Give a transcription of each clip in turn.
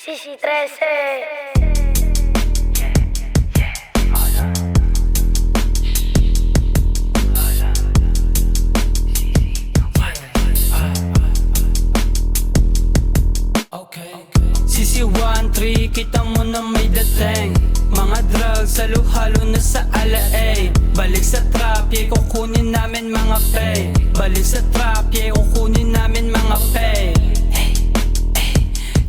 Sisi 13. Sisi 1-3, kita mo na may dating. Mga drugs, halo-halo na sa ala-ay. Balik sa trap, yeah, kukunin namin mga pay. Balik sa trap, yeah, kukunin namin mga pay. Hey, hey,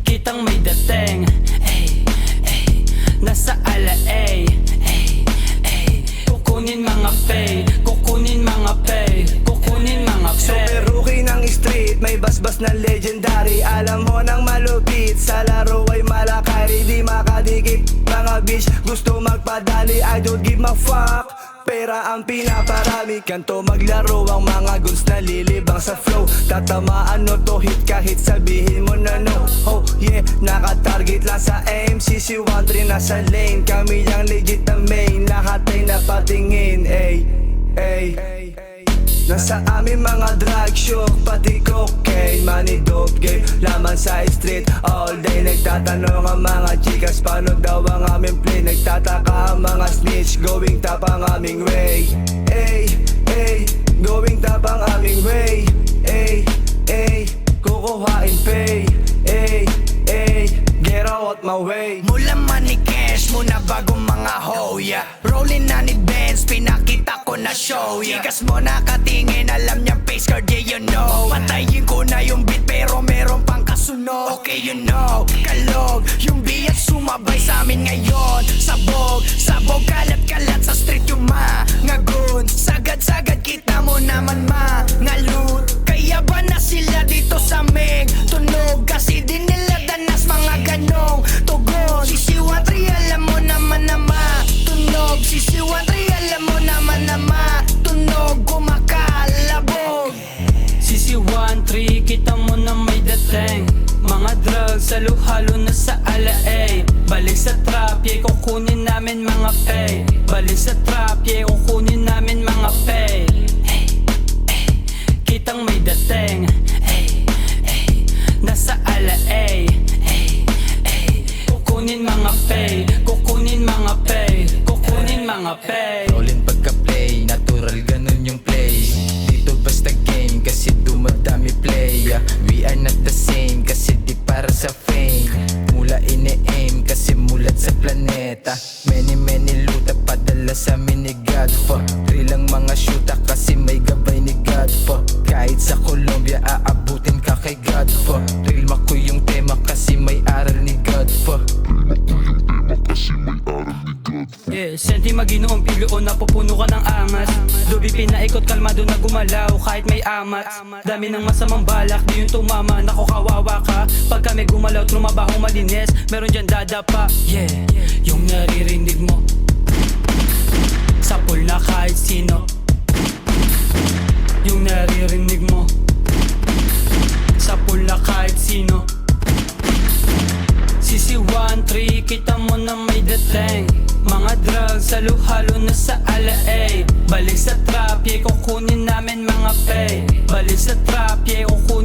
kitang may dating. Hey, hey, nasa ala-ay. Hey, hey, kukunin mga pay. Kukunin mga pay. Kukunin mga pay. Super rookie ng street, may basbas na legendary. Alam mo nang malupit, sa laro ay malakari. Di makadikit, mga bitch gusto magpadali. I don't give a fuck, pera ang pinaparami. Kanto maglaro ang mga guns na lilibang sa flow. Tatamaan no to hit kahit sabihin mo na no. Oh yeah, nakatarget lang sa aim. Sisi 1-3 nasa lane, kami ang legit na main. Lahat ay napatingin, ay, ay. Nasa amin mga drug shook, pati cocaine, money dope game, laman sa street all day. Nagtatanong ang mga chikas, paano daw ang aming play. Nagtataka ang mga snitch, going top ang aming way. Ay, ay, going top ang aming way. Ay, ay, kukuhain pay. Ay, ay, get out my way. Mula money cash, muna bagong mga hoya. Rolling na ni Benz, pinakita ko na show. Chikas mo nakatingin, alam niyang face card, yeah you know. Patayin ko na yung beat pero meron pang kasunod. Okay you know, kalog yung biyak sumabay sa amin ngayon. Sabog, sabog, kalat-kalat sa street yung mga goons. Sagad-sagad kita mo naman mga loot. Kaya ba na sila dito sa meg tunog? Kasi di nila danas mga ganong tugon. Sisi 1-3 alam mo naman na matunog. Sisi 1-3 alam mo naman na matunog. Kumakalabog. Sisi 1-3, kita mo na may dating. Mga drugs, halo-halo na sa ala-ay. Balik sa trap, yeah, kukunin namin mga pay. Balik sa trap, yeah, kukunin namin mga pay. Hey, hey, kitang may dating. Hey, hey, nasa ala-ay. Hey, hey, kukunin mga pay. Kukunin mga pay. Kukunin mga pay. Rollin pagka-play, natural ganun yung play. Dito basta game kasi dumadami play. We are not the same kasi di para sa fame. Mula ine-aim kasi mulat sa planeta. Many luta padala sa amin ni God for. Real ang mga shoota kasi may gabay ni God for. Kahit sa Colombia aabutin ka kay God for. Real mako yung tema kasi may aral ni God for. Yeah, senti maginoong piloon, napupuno ka ng angas. Dobi pinaikot, kalmado na gumalaw kahit may amat. Dami ng masamang balak, di yung tumama, nako kawawa ka. Pag kami gumalaw, trumabaho malinis, meron dyan dadapa. Yeah, yung naririnig mo sapul na kahit sino. Yung naririnig mo sapul na kahit sino. Sisi 1-3, kita mo na may dating. Mga drugs, halo-halo na sa ala-ay. Balik sa trap, yeah, kukunin namin mga pay. Balik sa trap, yeah, kukunin